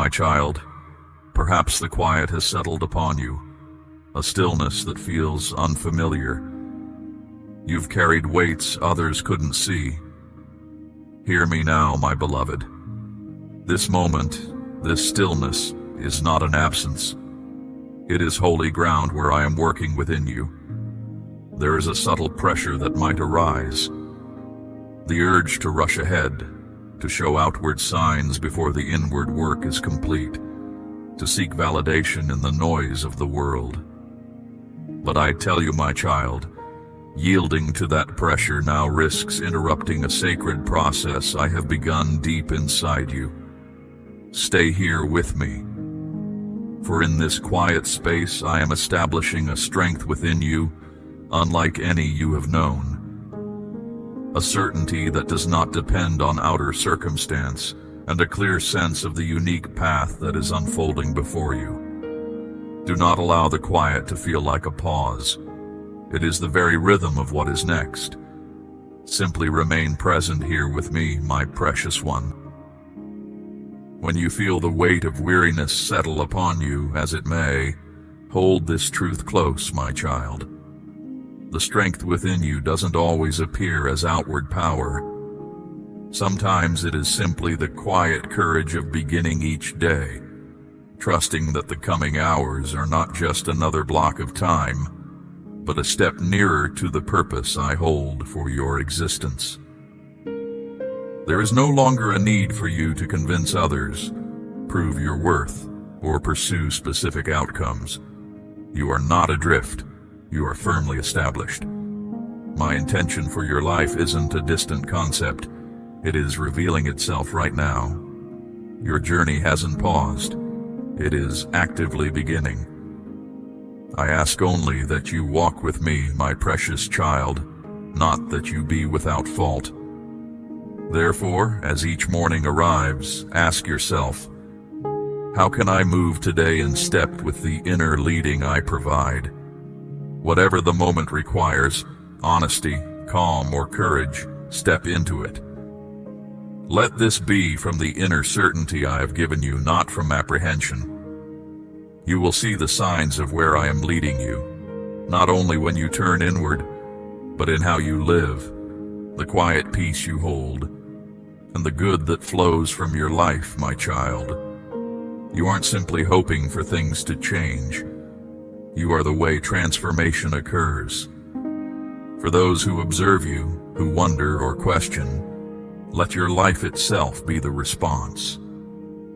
my child. Perhaps the quiet has settled upon you, a stillness that feels unfamiliar. You've carried weights others couldn't see. Hear me now, my beloved. This moment, this stillness, is not an absence. It is holy ground where I am working within you. There is a subtle pressure that might arise. The urge to rush ahead, to show outward signs before the inward work is complete, to seek validation in the noise of the world. But I tell you, my child, yielding to that pressure now risks interrupting a sacred process I have begun deep inside you. Stay here with me, for in this quiet space I am establishing a strength within you unlike any you have known. A certainty that does not depend on outer circumstance, and a clear sense of the unique path that is unfolding before you. Do not allow the quiet to feel like a pause. It is the very rhythm of what is next. Simply remain present here with me, my precious one. When you feel the weight of weariness settle upon you, as it may, hold this truth close, my child. The strength within you doesn't always appear as outward power. Sometimes it is simply the quiet courage of beginning each day, trusting that the coming hours are not just another block of time, but a step nearer to the purpose I hold for your existence. There is no longer a need for you to convince others, prove your worth, or pursue specific outcomes. You are not adrift. You are firmly established. My intention for your life isn't a distant concept. It is revealing itself right now. Your journey hasn't paused. It is actively beginning. I ask only that you walk with me, my precious child, not that you be without fault. Therefore, as each morning arrives, ask yourself, how can I move today in step with the inner leading I provide? Whatever the moment requires, honesty, calm, or courage, step into it. Let this be from the inner certainty I have given you, not from apprehension. You will see the signs of where I am leading you, not only when you turn inward, but in how you live, the quiet peace you hold, and the good that flows from your life, my child. You aren't simply hoping for things to change. You are the way transformation occurs. For those who observe you, who wonder or question, let your life itself be the response.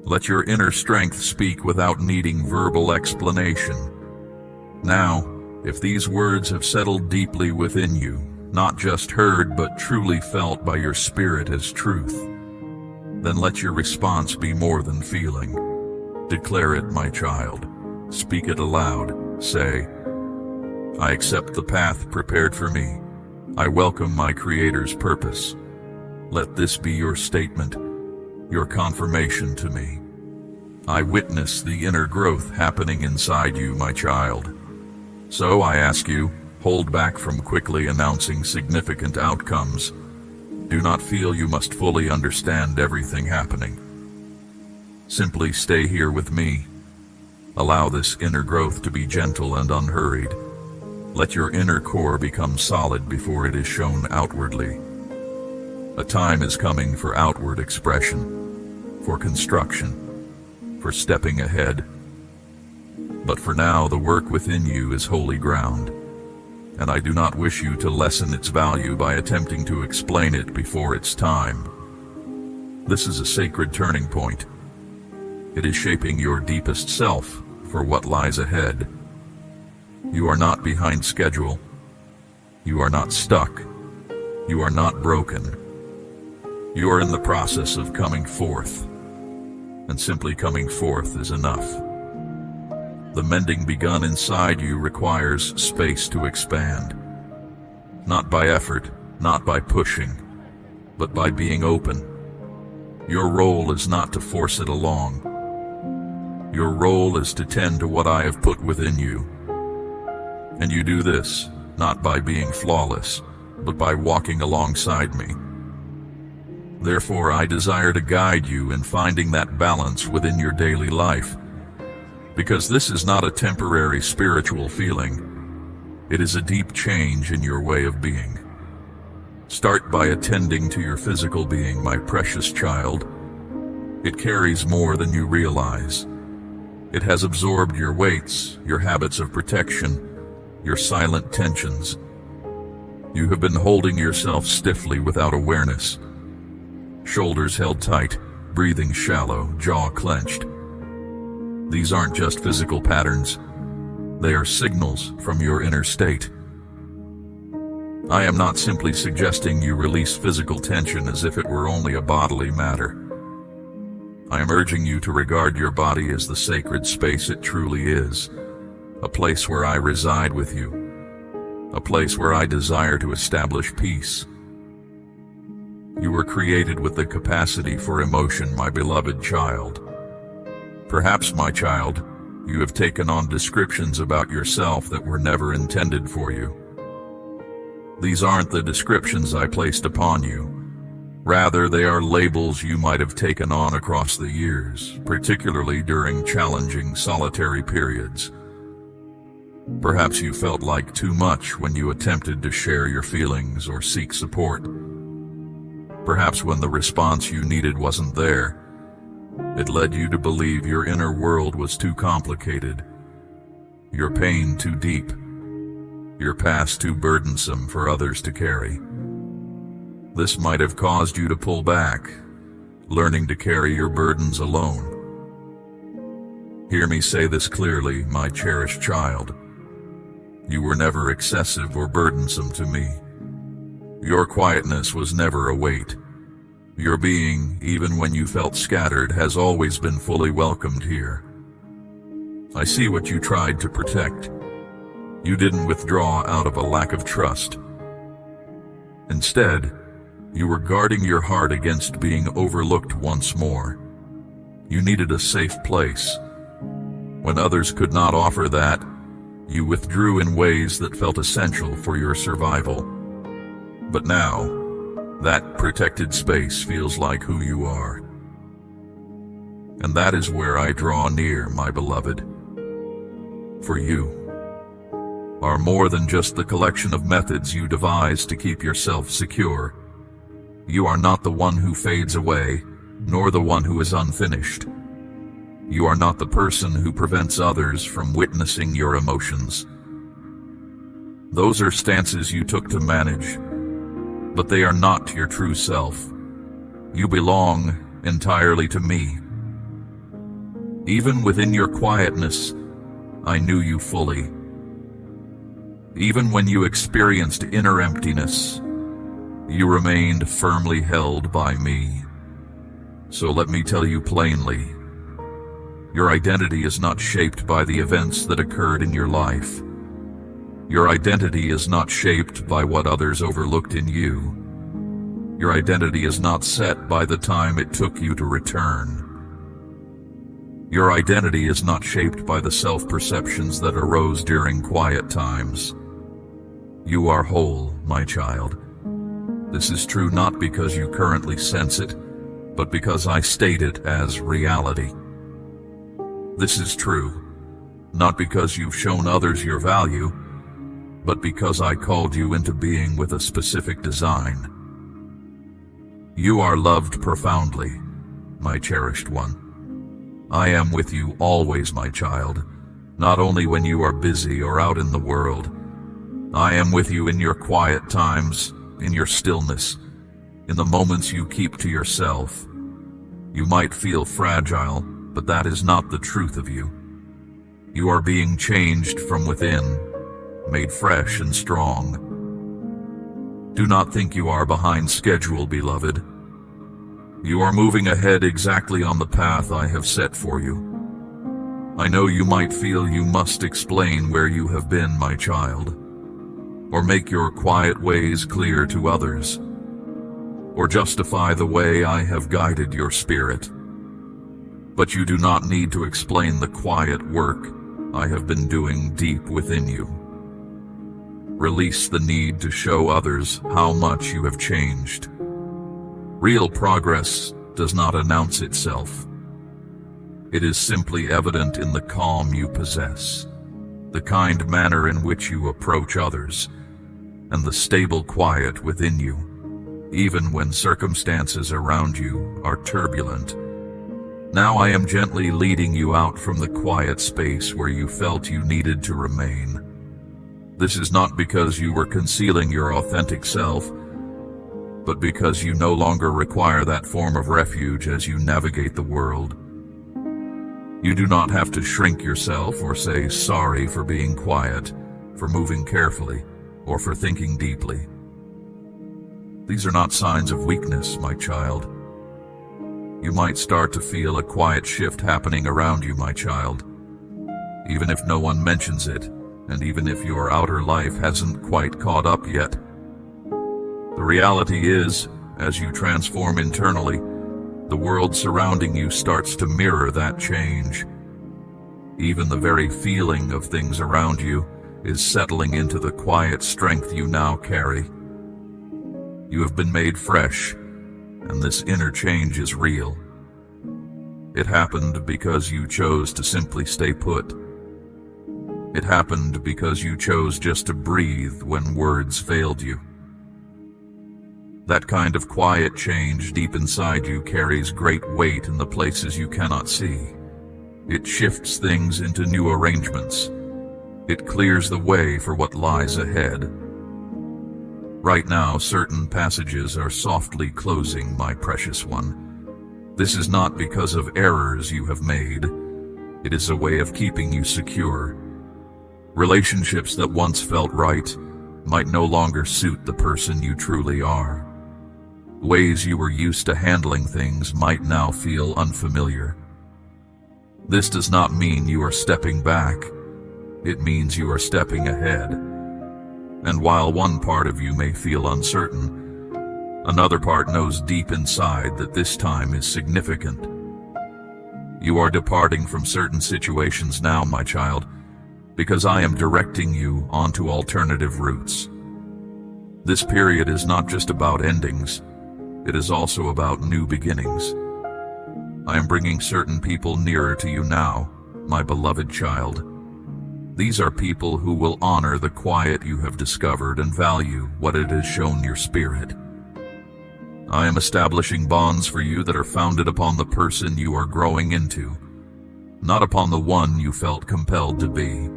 Let your inner strength speak without needing verbal explanation. Now, if these words have settled deeply within you, not just heard but truly felt by your spirit as truth, then let your response be more than feeling. Declare it, my child. Speak it aloud. Say, I accept the path prepared for me. I welcome my Creator's purpose. Let this be your statement, your confirmation to me. I witness the inner growth happening inside you, my child. So I ask you, hold back from quickly announcing significant outcomes. Do not feel you must fully understand everything happening. Simply stay here with me. Allow this inner growth to be gentle and unhurried. Let your inner core become solid before it is shown outwardly. A time is coming for outward expression, for construction, for stepping ahead. But for now, the work within you is holy ground, and I do not wish you to lessen its value by attempting to explain it before its time. This is a sacred turning point. It is shaping your deepest self for what lies ahead. You are not behind schedule. You are not stuck. You are not broken. You are in the process of coming forth, and simply coming forth is enough. The mending begun inside you requires space to expand, not by effort, not by pushing, but by being open. Your role is not to force it along. Your role is to tend to what I have put within you. And you do this, not by being flawless, but by walking alongside me. Therefore, I desire to guide you in finding that balance within your daily life. Because this is not a temporary spiritual feeling. It is a deep change in your way of being. Start by attending to your physical being, my precious child. It carries more than you realize. It has absorbed your weights, your habits of protection, your silent tensions. You have been holding yourself stiffly without awareness. Shoulders held tight, breathing shallow, jaw clenched. These aren't just physical patterns. They are signals from your inner state. I am not simply suggesting you release physical tension as if it were only a bodily matter. I am urging you to regard your body as the sacred space it truly is, a place where I reside with you, a place where I desire to establish peace. You were created with the capacity for emotion, my beloved child. Perhaps, my child, you have taken on descriptions about yourself that were never intended for you. These aren't the descriptions I placed upon you. Rather, they are labels you might have taken on across the years, particularly during challenging, solitary periods. Perhaps you felt like too much when you attempted to share your feelings or seek support. Perhaps when the response you needed wasn't there, it led you to believe your inner world was too complicated, your pain too deep, your past too burdensome for others to carry. This might have caused you to pull back, learning to carry your burdens alone. Hear me say this clearly, my cherished child. You were never excessive or burdensome to me. Your quietness was never a weight. Your being, even when you felt scattered, has always been fully welcomed here. I see what you tried to protect. You didn't withdraw out of a lack of trust. Instead, you were guarding your heart against being overlooked once more. You needed a safe place. When others could not offer that, you withdrew in ways that felt essential for your survival. But now, that protected space feels like who you are. And that is where I draw near, my beloved. For you are more than just the collection of methods you devise to keep yourself secure. You are not the one who fades away, nor the one who is unfinished. You are not the person who prevents others from witnessing your emotions. Those are stances you took to manage, but they are not your true self. You belong entirely to me. Even within your quietness, I knew you fully. Even when you experienced inner emptiness, you remained firmly held by me. So let me tell you plainly, your identity is not shaped by the events that occurred in your life. Your identity is not shaped by what others overlooked in you. Your identity is not set by the time it took you to return. Your identity is not shaped by the self-perceptions that arose during quiet times. You are whole, my child. This is true not because you currently sense it, but because I state it as reality. This is true, not because you've shown others your value, but because I called you into being with a specific design. You are loved profoundly, my cherished one. I am with you always, my child, not only when you are busy or out in the world. I am with you in your quiet times, in your stillness, in the moments you keep to yourself. You might feel fragile, but that is not the truth of you. You are being changed from within, made fresh and strong. Do not think you are behind schedule, beloved. You are moving ahead exactly on the path I have set for you. I know you might feel you must explain where you have been, my child, or make your quiet ways clear to others, or justify the way I have guided your spirit. But you do not need to explain the quiet work I have been doing deep within you. Release the need to show others how much you have changed. Real progress does not announce itself. It is simply evident in the calm you possess, the kind manner in which you approach others, and the stable quiet within you, even when circumstances around you are turbulent. Now I am gently leading you out from the quiet space where you felt you needed to remain. This is not because you were concealing your authentic self, but because you no longer require that form of refuge as you navigate the world. You do not have to shrink yourself or say sorry for being quiet, for moving carefully, or for thinking deeply. These are not signs of weakness, my child. You might start to feel a quiet shift happening around you, my child, even if no one mentions it, and even if your outer life hasn't quite caught up yet. The reality is, as you transform internally, the world surrounding you starts to mirror that change. Even the very feeling of things around you is settling into the quiet strength you now carry. You have been made fresh, and this inner change is real. It happened because you chose to simply stay put. It happened because you chose just to breathe when words failed you. That kind of quiet change deep inside you carries great weight in the places you cannot see. It shifts things into new arrangements. It clears the way for what lies ahead. Right now, certain passages are softly closing, my precious one. This is not because of errors you have made. It is a way of keeping you secure. Relationships that once felt right might no longer suit the person you truly are. Ways you were used to handling things might now feel unfamiliar. This does not mean you are stepping back. It means you are stepping ahead. And while one part of you may feel uncertain, another part knows deep inside that this time is significant. You are departing from certain situations now, my child, because I am directing you onto alternative routes. This period is not just about endings. It is also about new beginnings. I am bringing certain people nearer to you now, my beloved child. These are people who will honor the quiet you have discovered and value what it has shown your spirit. I am establishing bonds for you that are founded upon the person you are growing into, not upon the one you felt compelled to be.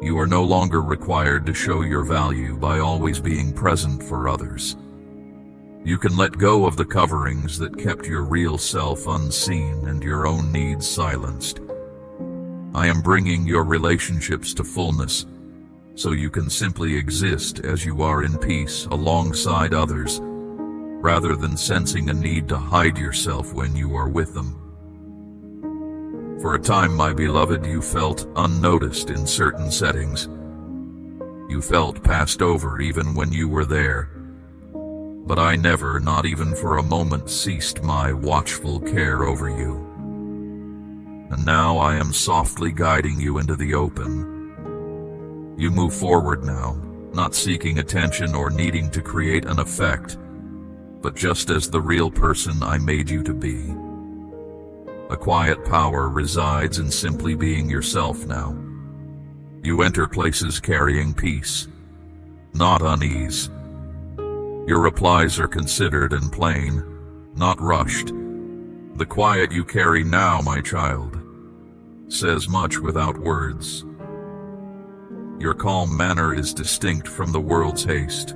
You are no longer required to show your value by always being present for others. You can let go of the coverings that kept your real self unseen and your own needs silenced. I am bringing your relationships to fullness, so you can simply exist as you are in peace alongside others, rather than sensing a need to hide yourself when you are with them. For a time, my beloved, you felt unnoticed in certain settings. You felt passed over even when you were there. But I never, not even for a moment, ceased my watchful care over you. And now I am softly guiding you into the open. You move forward now, not seeking attention or needing to create an effect, but just as the real person I made you to be. A quiet power resides in simply being yourself now. You enter places carrying peace, not unease. Your replies are considered and plain, not rushed. The quiet you carry now, my child, says much without words. Your calm manner is distinct from the world's haste.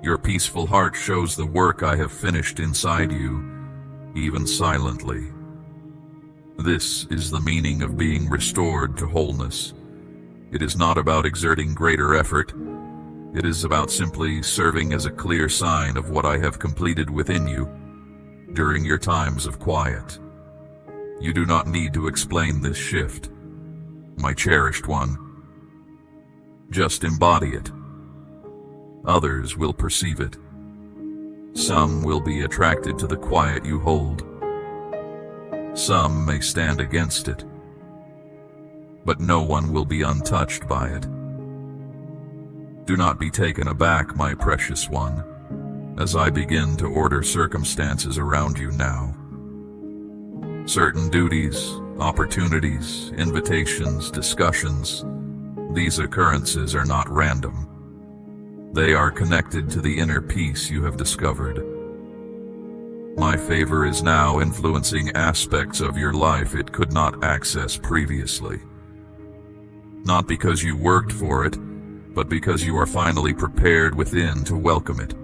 Your peaceful heart shows the work I have finished inside you, even silently. This is the meaning of being restored to wholeness. It is not about exerting greater effort. It is about simply serving as a clear sign of what I have completed within you during your times of quiet. You do not need to explain this shift, my cherished one. Just embody it. Others will perceive it. Some will be attracted to the quiet you hold. Some may stand against it, but no one will be untouched by it. Do not be taken aback, my precious one. as I begin to order circumstances around you now. Certain duties, opportunities, invitations, discussions, these occurrences are not random. They are connected to the inner peace you have discovered. My favor is now influencing aspects of your life it could not access previously. Not because you worked for it, but because you are finally prepared within to welcome it.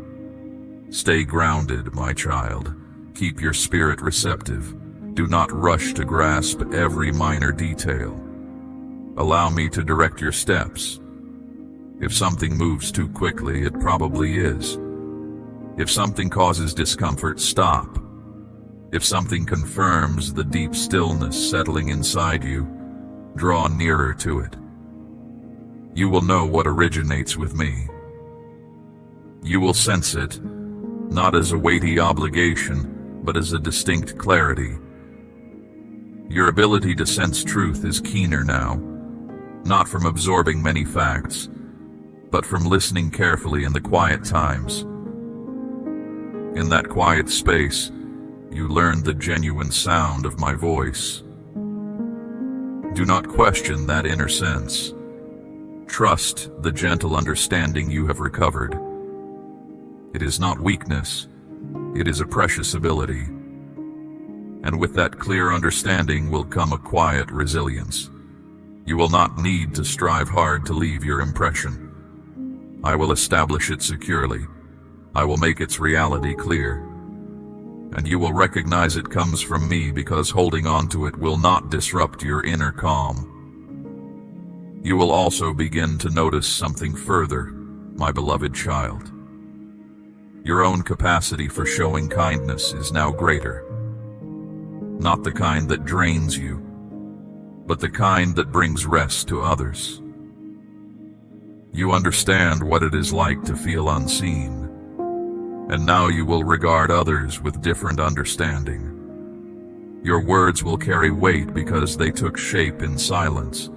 Stay grounded, my child. Keep your spirit receptive. Do not rush to grasp every minor detail. Allow me to direct your steps. If something moves too quickly, it probably is. If something causes discomfort, stop. If something confirms the deep stillness settling inside you, draw nearer to it. You will know what originates with me. You will sense it, not as a weighty obligation, but as a distinct clarity. Your ability to sense truth is keener now, not from absorbing many facts, but from listening carefully in the quiet times. In that quiet space, you learn the genuine sound of my voice. Do not question that inner sense. Trust the gentle understanding you have recovered. It is not weakness, it is a precious ability. And with that clear understanding will come a quiet resilience. You will not need to strive hard to leave your impression. I will establish it securely. I will make its reality clear. And you will recognize it comes from me because holding on to it will not disrupt your inner calm. You will also begin to notice something further, my beloved child. Your own capacity for showing kindness is now greater. Not the kind that drains you, but the kind that brings rest to others. You understand what it is like to feel unseen, and now you will regard others with different understanding. Your words will carry weight because they took shape in silence.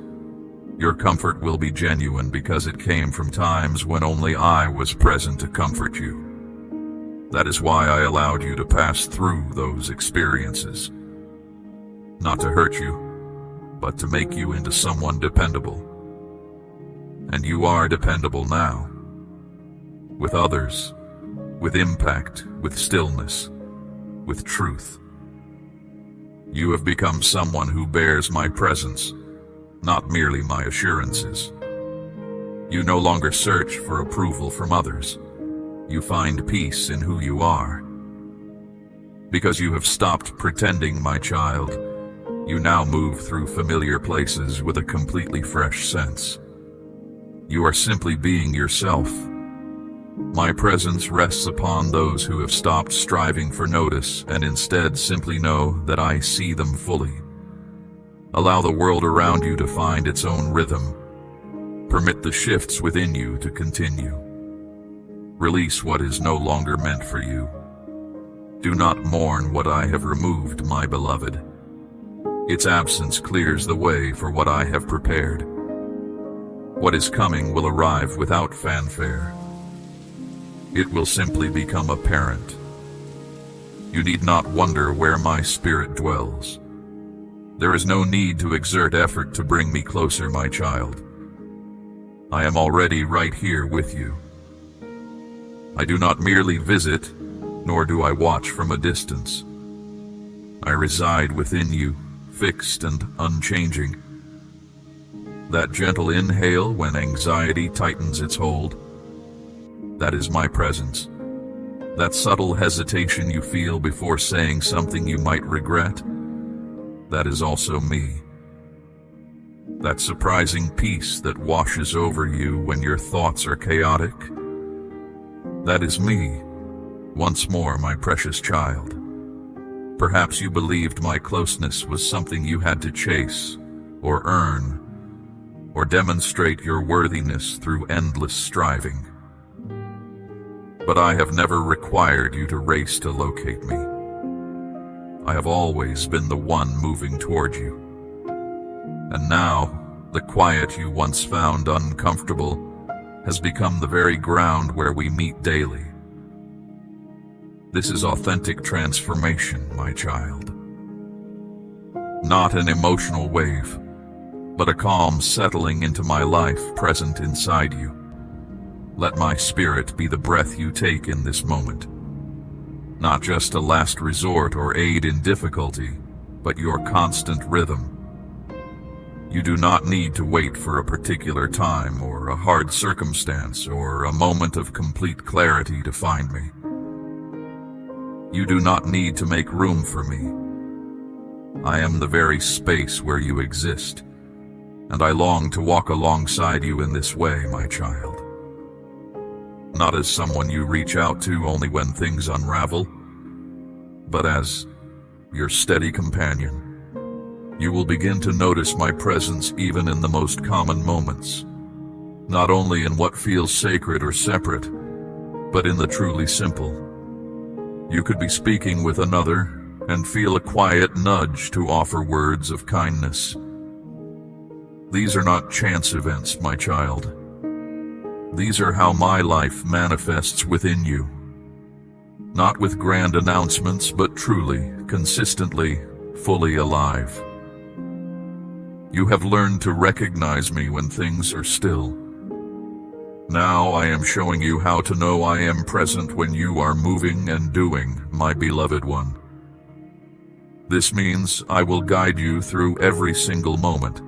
Your comfort will be genuine because it came from times when only I was present to comfort you. That is why I allowed you to pass through those experiences. Not to hurt you, but to make you into someone dependable. And you are dependable now. With others, with impact, with stillness, with truth. You have become someone who bears my presence, not merely my assurances. You no longer search for approval from others. You find peace in who you are. Because you have stopped pretending, my child, you now move through familiar places with a completely fresh sense. You are simply being yourself. My presence rests upon those who have stopped striving for notice and instead simply know that I see them fully. Allow the world around you to find its own rhythm. Permit the shifts within you to continue. Release what is no longer meant for you. Do not mourn what I have removed, my beloved. Its absence clears the way for what I have prepared. What is coming will arrive without fanfare. It will simply become apparent. You need not wonder where my spirit dwells. There is no need to exert effort to bring me closer, my child. I am already right here with you. I do not merely visit, nor do I watch from a distance. I reside within you, fixed and unchanging. That gentle inhale when anxiety tightens its hold, that is my presence. That subtle hesitation you feel before saying something you might regret, that is also me. That surprising peace that washes over you when your thoughts are chaotic, that is me. Once more, my precious child. Perhaps you believed my closeness was something you had to chase, or earn, or demonstrate your worthiness through endless striving. But I have never required you to race to locate me. I have always been the one moving toward you. And now, the quiet you once found uncomfortable has become the very ground where we meet daily. This is authentic transformation, my child. Not an emotional wave, but a calm settling into my life present inside you. Let my spirit be the breath you take in this moment. Not just a last resort or aid in difficulty, but your constant rhythm. You do not need to wait for a particular time or a hard circumstance or a moment of complete clarity to find me. You do not need to make room for me. I am the very space where you exist, and I long to walk alongside you in this way, my child. Not as someone you reach out to only when things unravel, but as your steady companion. You will begin to notice my presence even in the most common moments, not only in what feels sacred or separate, but in the truly simple. You could be speaking with another and feel a quiet nudge to offer words of kindness. These are not chance events, my child. These are how my life manifests within you. Not with grand announcements, but truly, consistently, fully alive. You have learned to recognize me when things are still. Now I am showing you how to know I am present when you are moving and doing, my beloved one. This means I will guide you through every single moment,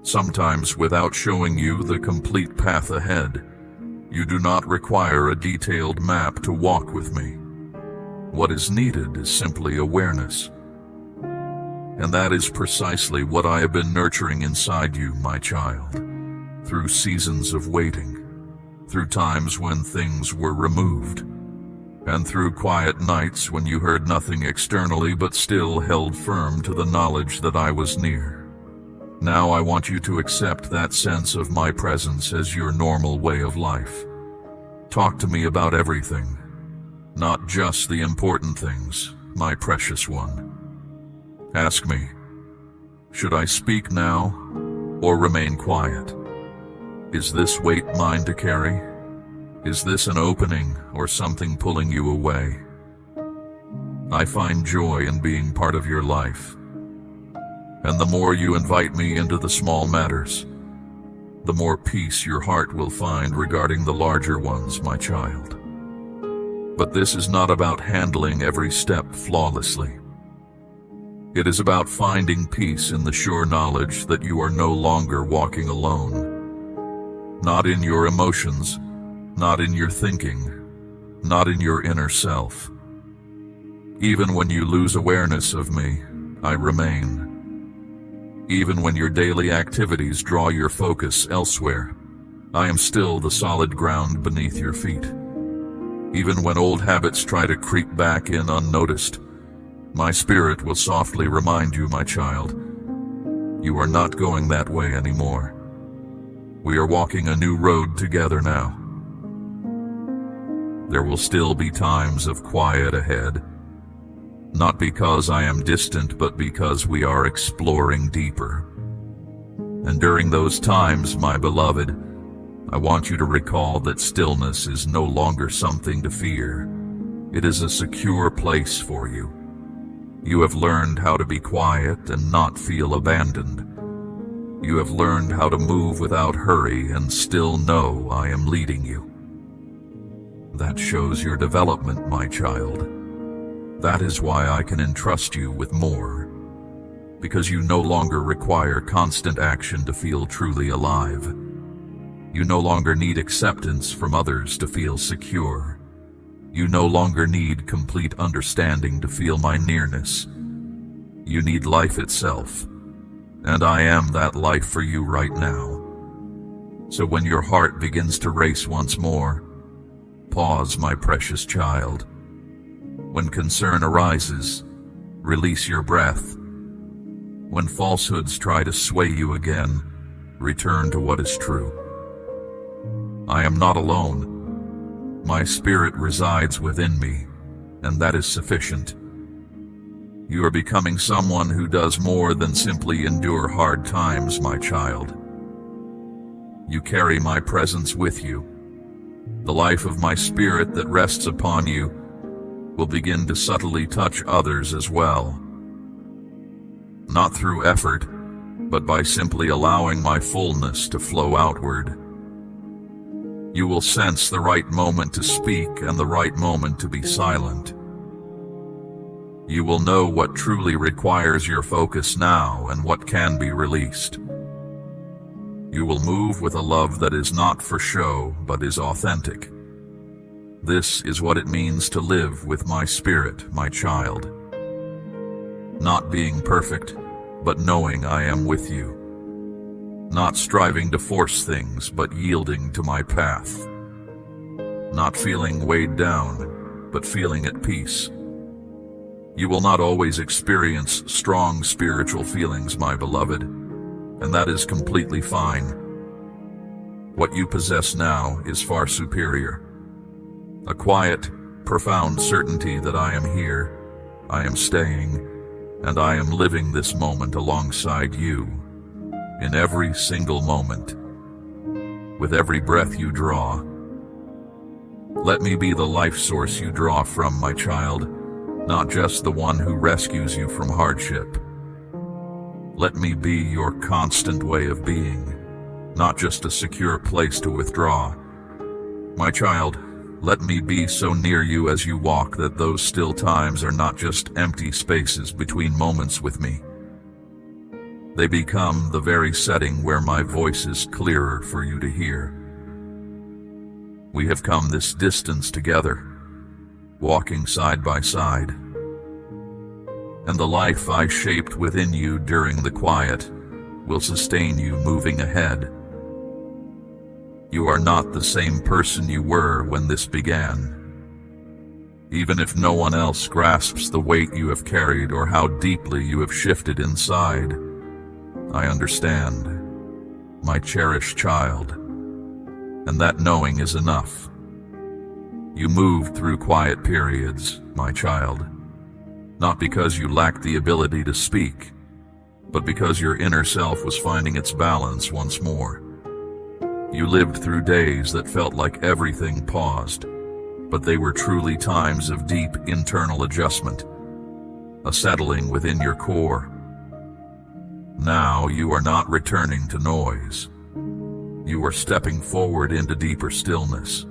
sometimes without showing you the complete path ahead. You do not require a detailed map to walk with me. What is needed is simply awareness. And that is precisely what I have been nurturing inside you, my child, through seasons of waiting, through times when things were removed, and through quiet nights when you heard nothing externally but still held firm to the knowledge that I was near. Now I want you to accept that sense of my presence as your normal way of life. Talk to me about everything, not just the important things, my precious one. Ask me, should I speak now or remain quiet? Is this weight mine to carry? Is this an opening or something pulling you away? I find joy in being part of your life. And the more you invite me into the small matters, the more peace your heart will find regarding the larger ones, my child. But this is not about handling every step flawlessly. It is about finding peace in the sure knowledge that you are no longer walking alone. Not in your emotions, not in your thinking, not in your inner self. Even when you lose awareness of me, I remain. Even when your daily activities draw your focus elsewhere, I am still the solid ground beneath your feet. Even when old habits try to creep back in unnoticed, my spirit will softly remind you, my child, you are not going that way anymore. We are walking a new road together now. There will still be times of quiet ahead, not because I am distant, but because we are exploring deeper. And during those times, my beloved, I want you to recall that stillness is no longer something to fear. It is a secure place for you. You have learned how to be quiet and not feel abandoned. You have learned how to move without hurry and still know I am leading you. That shows your development, my child. That is why I can entrust you with more, because you no longer require constant action to feel truly alive. You no longer need acceptance from others to feel secure. You no longer need complete understanding to feel my nearness. You need life itself, and I am that life for you right now. So when your heart begins to race once more, pause, my precious child. When concern arises, release your breath. When falsehoods try to sway you again, return to what is true. I am not alone. My spirit resides within me, and that is sufficient. You are becoming someone who does more than simply endure hard times, my child. You carry my presence with you, the life of my spirit that rests upon you, will begin to subtly touch others as well. Not through effort, but by simply allowing my fullness to flow outward. You will sense the right moment to speak and the right moment to be silent. You will know what truly requires your focus now and what can be released. You will move with a love that is not for show, but is authentic. This is what it means to live with my spirit, my child. Not being perfect, but knowing I am with you. Not striving to force things, but yielding to my path. Not feeling weighed down, but feeling at peace. You will not always experience strong spiritual feelings, my beloved, and that is completely fine. What you possess now is far superior. A quiet, profound certainty that I am here, I am staying, and I am living this moment alongside you, in every single moment, with every breath you draw. Let me be the life source you draw from, my child, not just the one who rescues you from hardship. Let me be your constant way of being, not just a secure place to withdraw. My child, let me be so near you as you walk that those still times are not just empty spaces between moments with me. They become the very setting where my voice is clearer for you to hear. We have come this distance together, walking side by side. And the life I shaped within you during the quiet will sustain you moving ahead. You are not the same person you were when this began. Even if no one else grasps the weight you have carried or how deeply you have shifted inside, I understand, my cherished child, and that knowing is enough. You moved through quiet periods, my child, not because you lacked the ability to speak, but because your inner self was finding its balance once more. You lived through days that felt like everything paused, but they were truly times of deep internal adjustment, a settling within your core. Now you are not returning to noise. You are stepping forward into deeper stillness.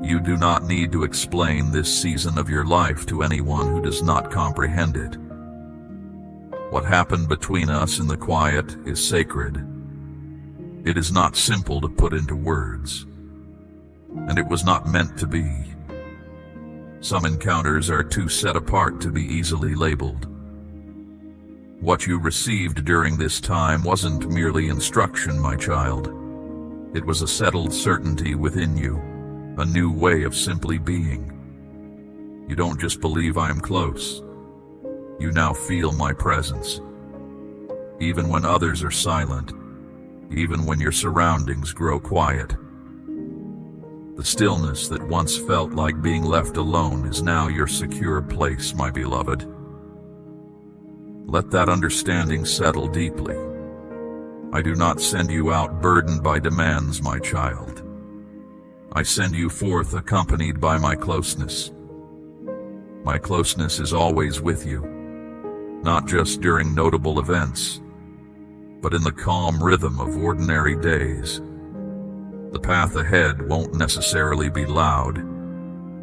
You do not need to explain this season of your life to anyone who does not comprehend it. What happened between us in the quiet is sacred. It is not simple to put into words, and it was not meant to be. Some encounters are too set apart to be easily labeled. What you received during this time wasn't merely instruction, my child. It was a settled certainty within you, a new way of simply being. You don't just believe I am close. You now feel my presence. Even when others are silent, even when your surroundings grow quiet. The stillness that once felt like being left alone is now your secure place, my beloved. Let that understanding settle deeply. I do not send you out burdened by demands, my child. I send you forth accompanied by my closeness. My closeness is always with you, not just during notable events, but in the calm rhythm of ordinary days. The path ahead won't necessarily be loud.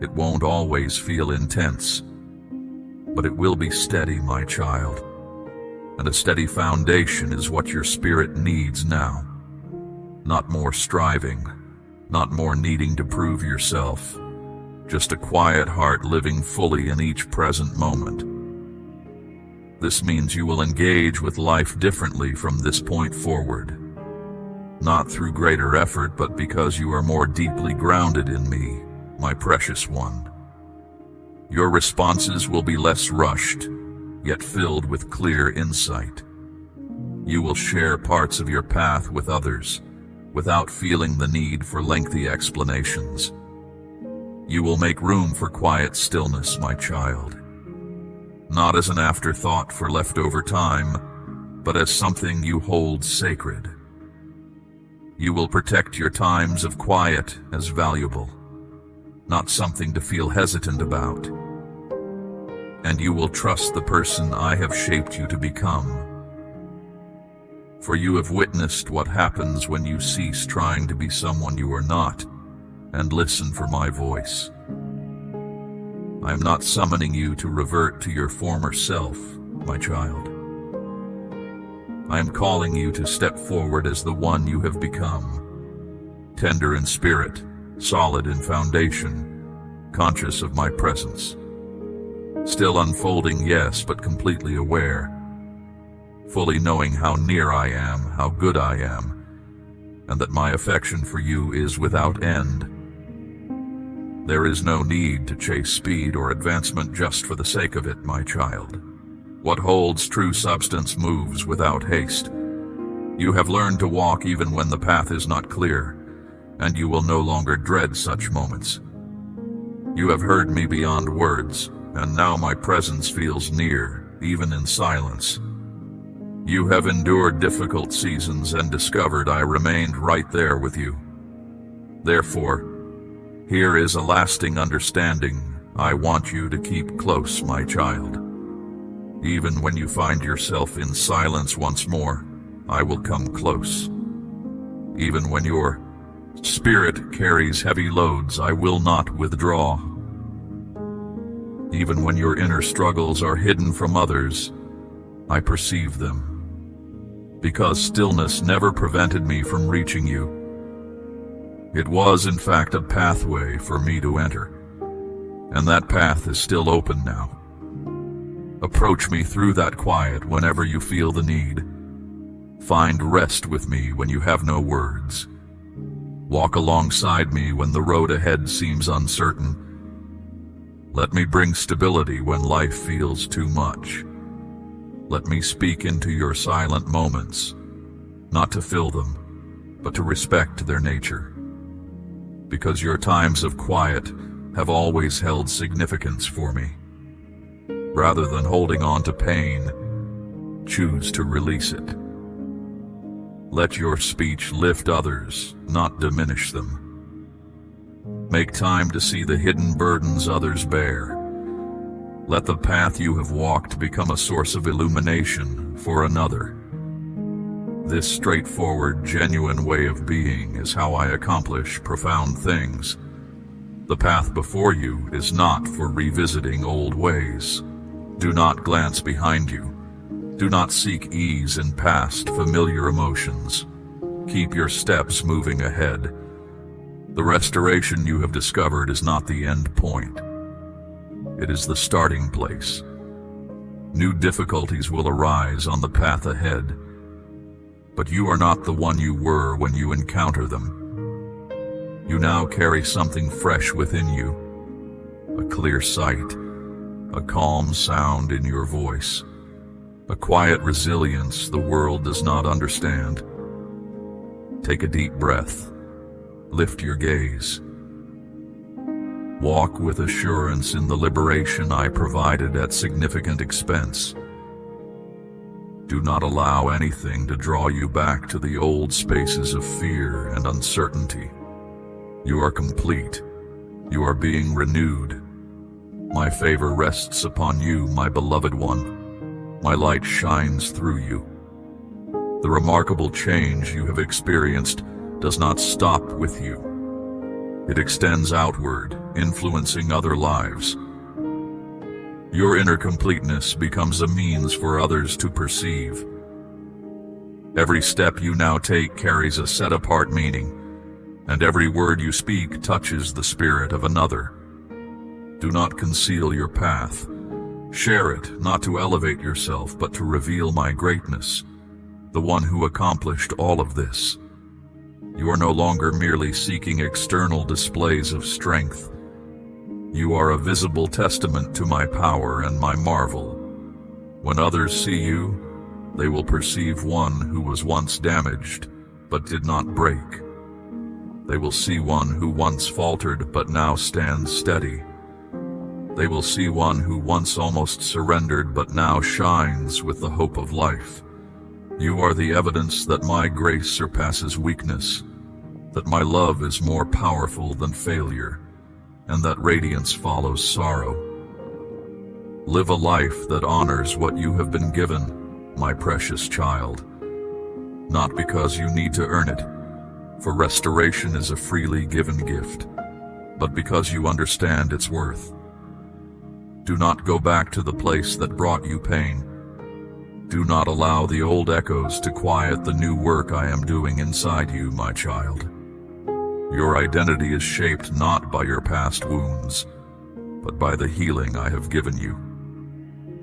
It won't always feel intense, but it will be steady, my child. And a steady foundation is what your spirit needs now. Not more striving, not more needing to prove yourself, just a quiet heart living fully in each present moment. This means you will engage with life differently from this point forward. Not through greater effort, but because you are more deeply grounded in me, my precious one. Your responses will be less rushed, yet filled with clear insight. You will share parts of your path with others, without feeling the need for lengthy explanations. You will make room for quiet stillness, my child. Not as an afterthought for leftover time, but as something you hold sacred. You will protect your times of quiet as valuable. not something to feel hesitant about. And you will trust the person I have shaped you to become. For you have witnessed what happens when you cease trying to be someone you are not and listen for my voice. I am not summoning you to revert to your former self, my child. I am calling you to step forward as the one you have become, tender in spirit, solid in foundation, conscious of my presence. Still unfolding, yes, but completely aware, fully knowing how near I am, how good I am, and that my affection for you is without end. There is no need to chase speed or advancement just for the sake of it, my child. What holds true substance moves without haste. You have learned to walk even when the path is not clear, and you will no longer dread such moments. You have heard me beyond words, and now my presence feels near, even in silence. You have endured difficult seasons and discovered I remained right there with you. Therefore, here is a lasting understanding I want you to keep close, my child. Even when you find yourself in silence once more, I will come close. Even when your spirit carries heavy loads, I will not withdraw. Even when your inner struggles are hidden from others, I perceive them. Because stillness never prevented me from reaching you. It was, in fact, a pathway for me to enter, and that path is still open now. Approach me through that quiet whenever you feel the need. Find rest with me when you have no words. Walk alongside me when the road ahead seems uncertain. Let me bring stability when life feels too much. Let me speak into your silent moments, not to fill them, but to respect their nature. Because your times of quiet have always held significance for me. Rather than holding on to pain, choose to release it. Let your speech lift others, not diminish them. Make time to see the hidden burdens others bear. Let the path you have walked become a source of illumination for another. This straightforward, genuine way of being is how I accomplish profound things. The path before you is not for revisiting old ways. Do not glance behind you. Do not seek ease in past familiar emotions. Keep your steps moving ahead. The restoration you have discovered is not the end point. It is the starting place. New difficulties will arise on the path ahead, but you are not the one you were when you encounter them. You now carry something fresh within you, a clear sight, a calm sound in your voice, a quiet resilience the world does not understand. Take a deep breath, lift your gaze. Walk with assurance in the liberation I provided at significant expense. Do not allow anything to draw you back to the old spaces of fear and uncertainty. You are complete. You are being renewed. My favor rests upon you, my beloved one. My light shines through you. The remarkable change you have experienced does not stop with you. It extends outward, influencing other lives. Your inner completeness becomes a means for others to perceive. Every step you now take carries a set-apart meaning, and every word you speak touches the spirit of another. Do not conceal your path. Share it, not to elevate yourself, but to reveal my greatness, the one who accomplished all of this. You are no longer merely seeking external displays of strength. You are a visible testament to my power and my marvel. When others see you, they will perceive one who was once damaged, but did not break. They will see one who once faltered, but now stands steady. They will see one who once almost surrendered, but now shines with the hope of life. You are the evidence that my grace surpasses weakness, that my love is more powerful than failure, and that radiance follows sorrow. Live a life that honors what you have been given, my precious child. Not because you need to earn it, for restoration is a freely given gift, but because you understand its worth. Do not go back to the place that brought you pain. Do not allow the old echoes to quiet the new work I am doing inside you, my child. Your identity is shaped not by your past wounds, but by the healing I have given you.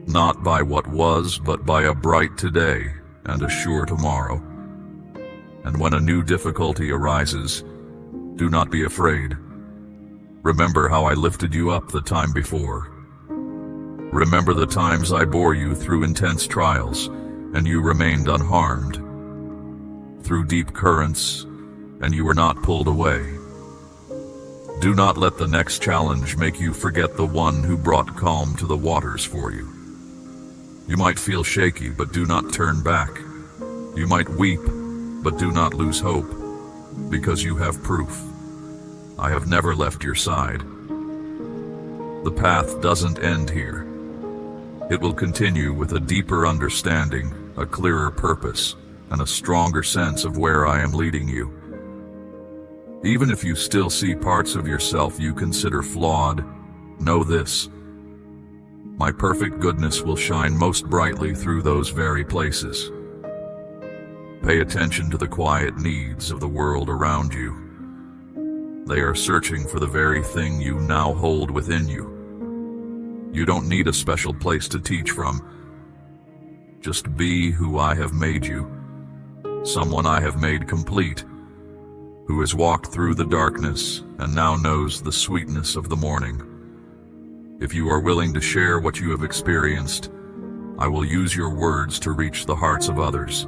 Not by what was, but by a bright today and a sure tomorrow. And when a new difficulty arises, do not be afraid. Remember how I lifted you up the time before. Remember the times I bore you through intense trials, and you remained unharmed. Through deep currents, and you were not pulled away. Do not let the next challenge make you forget the one who brought calm to the waters for you. You might feel shaky, but do not turn back. You might weep, but do not lose hope, because you have proof. I have never left your side. The path doesn't end here. It will continue with a deeper understanding, a clearer purpose, and a stronger sense of where I am leading you. Even if you still see parts of yourself you consider flawed, know this: my perfect goodness will shine most brightly through those very places. Pay attention to the quiet needs of the world around you. They are searching for the very thing you now hold within you. You don't need a special place to teach from. Just be who I have made you, someone I have made complete, who has walked through the darkness and now knows the sweetness of the morning. If you are willing to share what you have experienced, I will use your words to reach the hearts of others.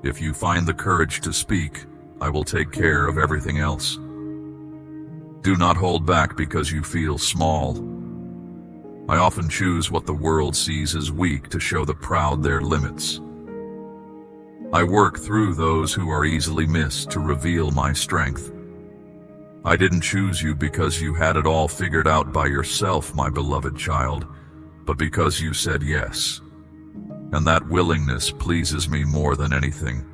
If you find the courage to speak, I will take care of everything else. Do not hold back because you feel small. I often choose what the world sees as weak to show the proud their limits. I work through those who are easily missed to reveal my strength. I didn't choose you because you had it all figured out by yourself, my beloved child, but because you said yes. And that willingness pleases me more than anything.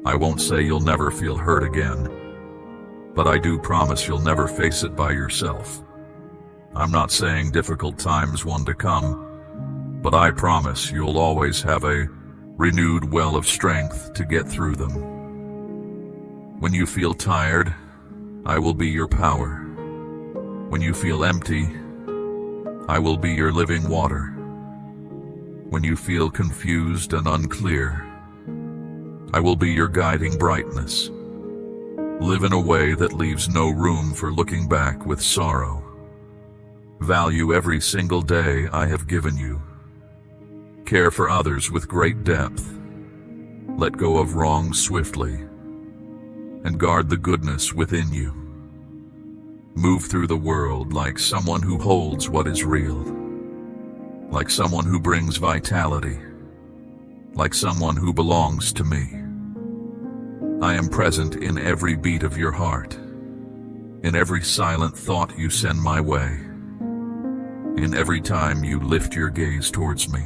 I won't say you'll never feel hurt again, but I do promise you'll never face it by yourself. I'm not saying difficult times won't come, but I promise you'll always have a renewed well of strength to get through them. When you feel tired, I will be your power. When you feel empty, I will be your living water. When you feel confused and unclear, I will be your guiding brightness. Live in a way that leaves no room for looking back with sorrow. Value every single day I have given you. Care for others with great depth. Let go of wrong swiftly, and guard the goodness within you. Move through the world like someone who holds what is real, like someone who brings vitality, like someone who belongs to me. I am present in every beat of your heart, in every silent thought you send my way, in every time you lift your gaze towards me.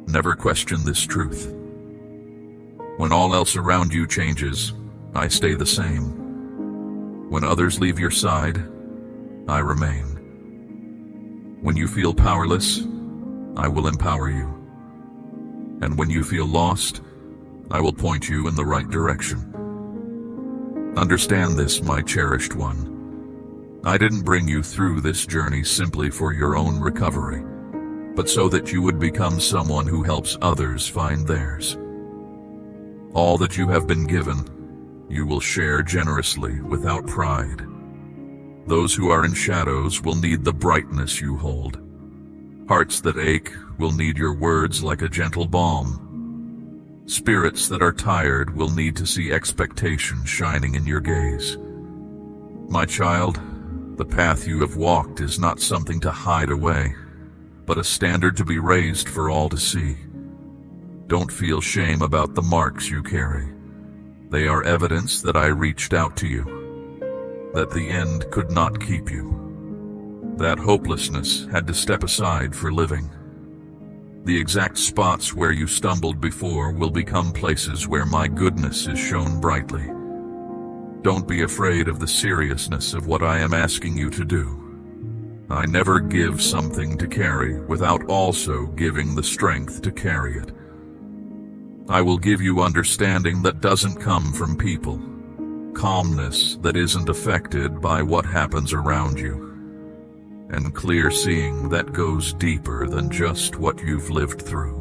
Never question this truth. When all else around you changes, I stay the same. When others leave your side, I remain. When you feel powerless, I will empower you. And when you feel lost, I will point you in the right direction. Understand this, my cherished one. I didn't bring you through this journey simply for your own recovery, but so that you would become someone who helps others find theirs. All that you have been given, you will share generously without pride. Those who are in shadows will need the brightness you hold. Hearts that ache will need your words like a gentle balm. Spirits that are tired will need to see expectation shining in your gaze. My child, the path you have walked is not something to hide away, but a standard to be raised for all to see. Don't feel shame about the marks you carry. They are evidence that I reached out to you. that the end could not keep you. That hopelessness had to step aside for living. The exact spots where you stumbled before will become places where my goodness is shown brightly. Don't be afraid of the seriousness of what I am asking you to do. I never give something to carry without also giving the strength to carry it. I will give you understanding that doesn't come from people, calmness that isn't affected by what happens around you, and clear seeing that goes deeper than just what you've lived through.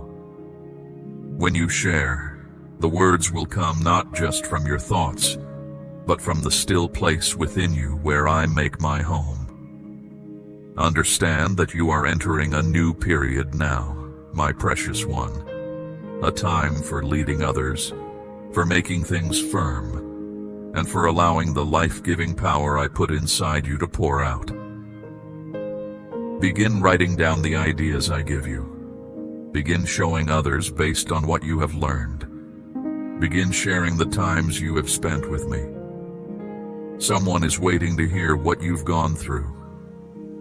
When you share, the words will come not just from your thoughts, but from the still place within you where I make my home. Understand that you are entering a new period now, my precious one. A time for leading others, for making things firm, and for allowing the life-giving power I put inside you to pour out. Begin writing down the ideas I give you. Begin showing others based on what you have learned. Begin sharing the times you have spent with me. Someone is waiting to hear what you've gone through,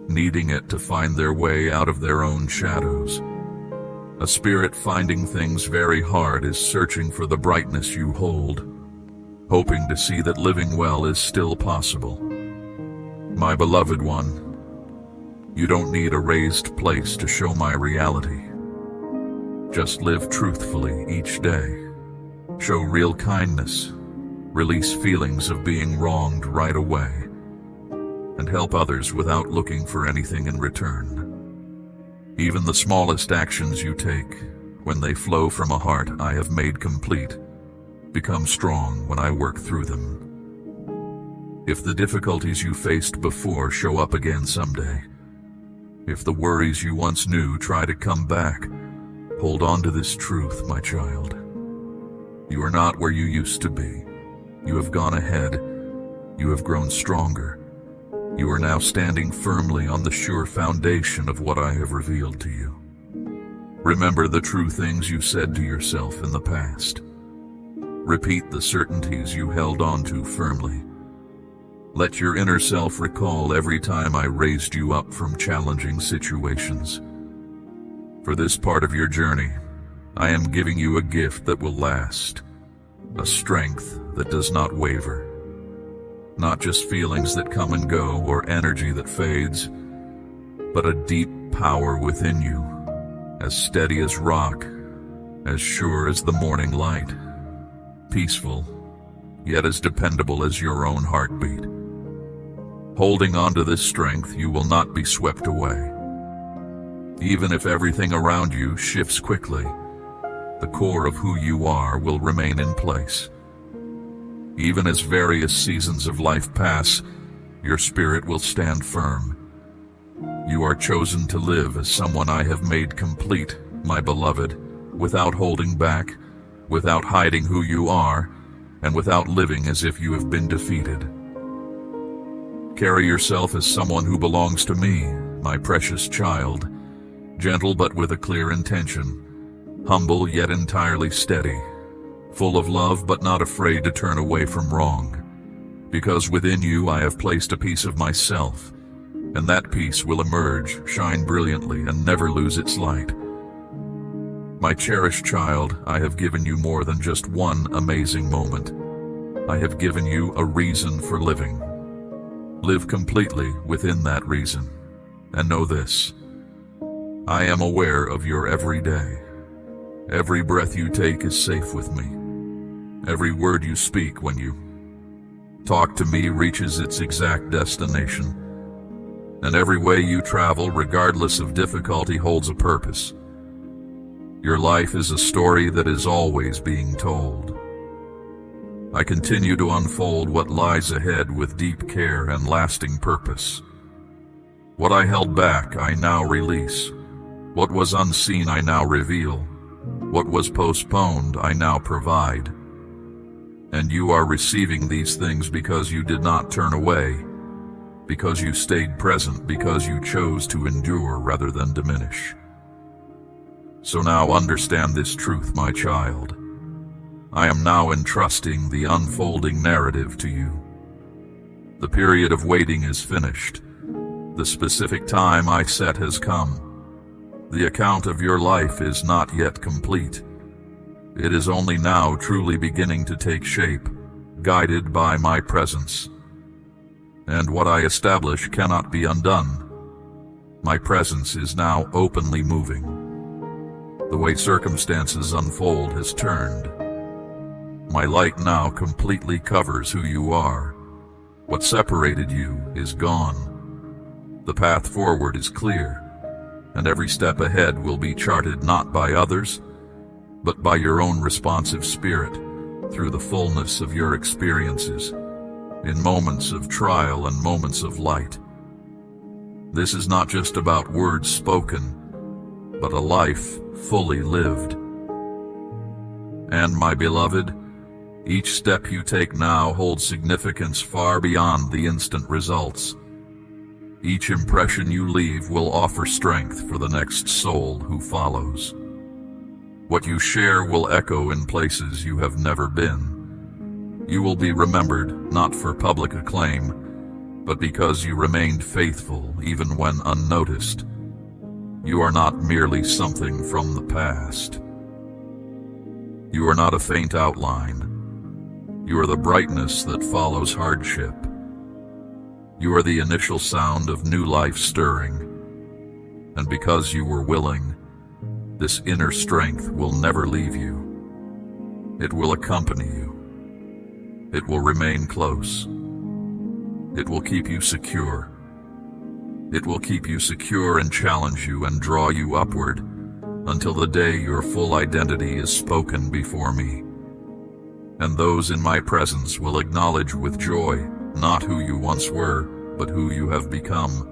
needing it to find their way out of their own shadows. A spirit finding things very hard is searching for the brightness you hold, hoping to see that living well is still possible. My beloved one, you don't need a raised place to show my reality. Just live truthfully each day. Show real kindness. Release feelings of being wronged right away, and help others without looking for anything in return. Even the smallest actions you take, when they flow from a heart I have made complete, become strong when I work through them. If the difficulties you faced before show up again someday, if the worries you once knew try to come back, hold on to this truth, my child. You are not where you used to be. You have gone ahead. You have grown stronger. You are now standing firmly on the sure foundation of what I have revealed to you. Remember the true things you said to yourself in the past. Repeat the certainties you held on to firmly. Let your inner self recall every time I raised you up from challenging situations. For this part of your journey, I am giving you a gift that will last, a strength that does not waver. Not just feelings that come and go or energy that fades, but a deep power within you, as steady as rock, as sure as the morning light, peaceful, yet as dependable as your own heartbeat. Holding on to this strength, you will not be swept away. Even if everything around you shifts quickly, the core of who you are will remain in place. Even as various seasons of life pass, your spirit will stand firm. You are chosen to live as someone I have made complete, my beloved, without holding back, without hiding who you are, and without living as if you have been defeated. Carry yourself as someone who belongs to me, my precious child, gentle but with a clear intention, humble yet entirely steady, full of love but not afraid to turn away from wrong, because within you I have placed a piece of myself, and that piece will emerge, shine brilliantly, and never lose its light. My cherished child, I have given you more than just one amazing moment. I have given you a reason for living. Live completely within that reason, and know this: I am aware of your every day. Every breath you take is safe with me. Every word you speak when you talk to me reaches its exact destination. And every way you travel, regardless of difficulty, holds a purpose. Your life is a story that is always being told. I continue to unfold what lies ahead with deep care and lasting purpose. What I held back, I now release. What was unseen, I now reveal. What was postponed, I now provide. And you are receiving these things because you did not turn away, because you stayed present, because you chose to endure rather than diminish. So now understand this truth, my child. I am now entrusting the unfolding narrative to you. The period of waiting is finished. The specific time I set has come. The account of your life is not yet complete. It is only now truly beginning to take shape, guided by my presence. And what I establish cannot be undone. My presence is now openly moving. The way circumstances unfold has turned. My light now completely covers who you are. What separated you is gone. The path forward is clear, and every step ahead will be charted not by others, but by your own responsive spirit through the fullness of your experiences, in moments of trial and moments of light. This is not just about words spoken, but a life fully lived. And my beloved, each step you take now holds significance far beyond the instant results. Each impression you leave will offer strength for the next soul who follows. What you share will echo in places you have never been. You will be remembered not for public acclaim, but because you remained faithful even when unnoticed. You are not merely something from the past. You are not a faint outline. You are the brightness that follows hardship. You are the initial sound of new life stirring. And because you were willing, this inner strength will never leave you. It will accompany you. It will remain close. It will keep you secure. It will keep you secure and challenge you and draw you upward until the day your full identity is spoken before me. And those in my presence will acknowledge with joy not who you once were, but who you have become.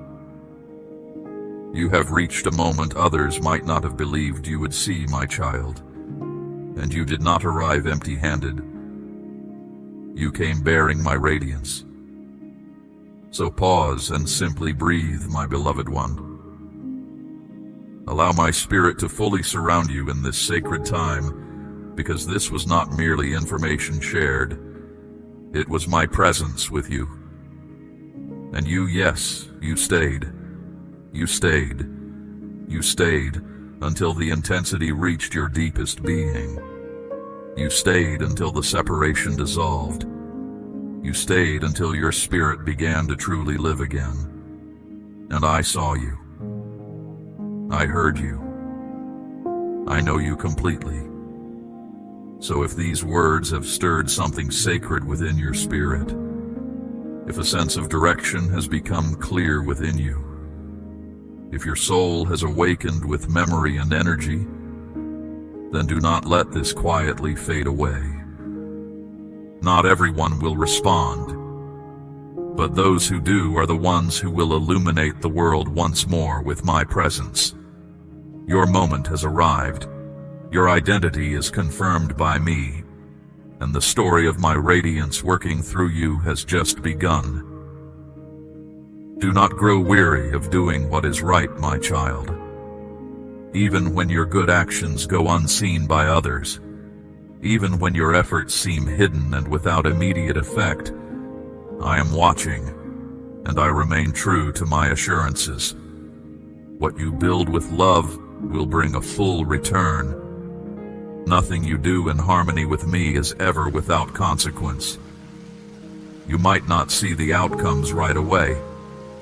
You have reached a moment others might not have believed you would see, my child, and you did not arrive empty-handed. You came bearing my radiance. So pause and simply breathe, my beloved one. Allow my spirit to fully surround you in this sacred time, because this was not merely information shared. It was my presence with you. And you, yes, you stayed. You stayed. You stayed until the intensity reached your deepest being. You stayed until the separation dissolved. You stayed until your spirit began to truly live again. And I saw you. I heard you. I know you completely. So if these words have stirred something sacred within your spirit, if a sense of direction has become clear within you, if your soul has awakened with memory and energy, then do not let this quietly fade away. Not everyone will respond, but those who do are the ones who will illuminate the world once more with my presence. Your moment has arrived. Your identity is confirmed by me, and the story of my radiance working through you has just begun. Do not grow weary of doing what is right, my child. Even when your good actions go unseen by others, even when your efforts seem hidden and without immediate effect, I am watching, and I remain true to my assurances. What you build with love will bring a full return. Nothing you do in harmony with me is ever without consequence. You might not see the outcomes right away,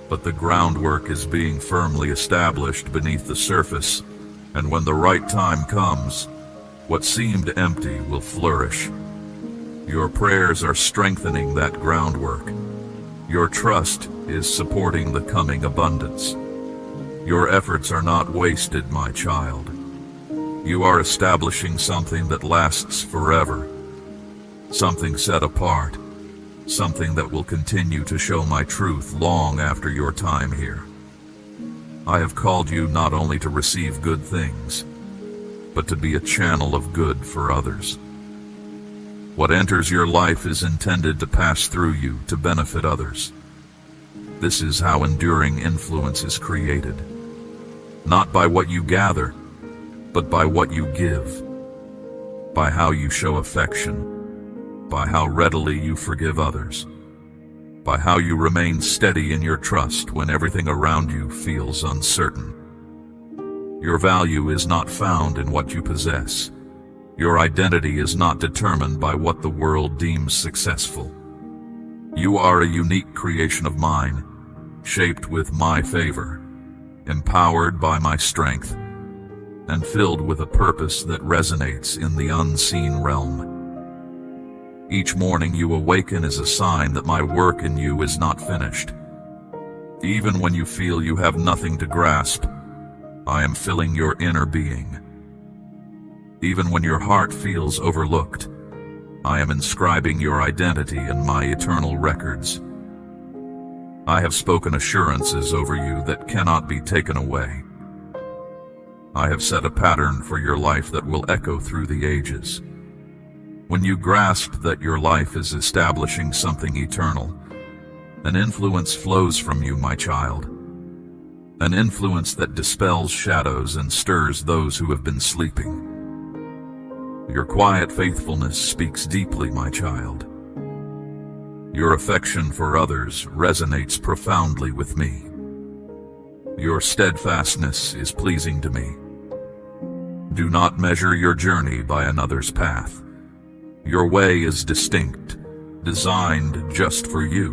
but the groundwork is being firmly established beneath the surface, and when the right time comes, what seemed empty will flourish. Your prayers are strengthening that groundwork. Your trust is supporting the coming abundance. Your efforts are not wasted, my child. You are establishing something that lasts forever, something set apart, something that will continue to show my truth long after your time here. I have called you not only to receive good things, but to be a channel of good for others. What enters your life is intended to pass through you to benefit others. This is how enduring influence is created. Not by what you gather, but by what you give, by how you show affection, by how readily you forgive others, by how you remain steady in your trust when everything around you feels uncertain. Your value is not found in what you possess. Your identity is not determined by what the world deems successful. You are a unique creation of mine, shaped with my favor, empowered by my strength, and filled with a purpose that resonates in the unseen realm. Each morning you awaken is a sign that my work in you is not finished. Even when you feel you have nothing to grasp, I am filling your inner being. Even when your heart feels overlooked, I am inscribing your identity in my eternal records. I have spoken assurances over you that cannot be taken away. I have set a pattern for your life that will echo through the ages. When you grasp that your life is establishing something eternal, an influence flows from you, my child. An influence that dispels shadows and stirs those who have been sleeping. Your quiet faithfulness speaks deeply, my child. Your affection for others resonates profoundly with me. Your steadfastness is pleasing to me. Do not measure your journey by another's path. Your way is distinct, designed just for you.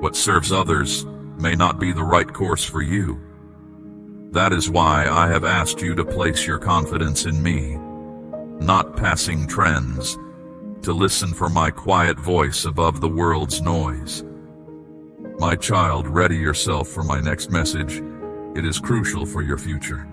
What serves others may not be the right course for you. That is why I have asked you to place your confidence in me, not passing trends, to listen for my quiet voice above the world's noise. My child, ready yourself for my next message. It is crucial for your future.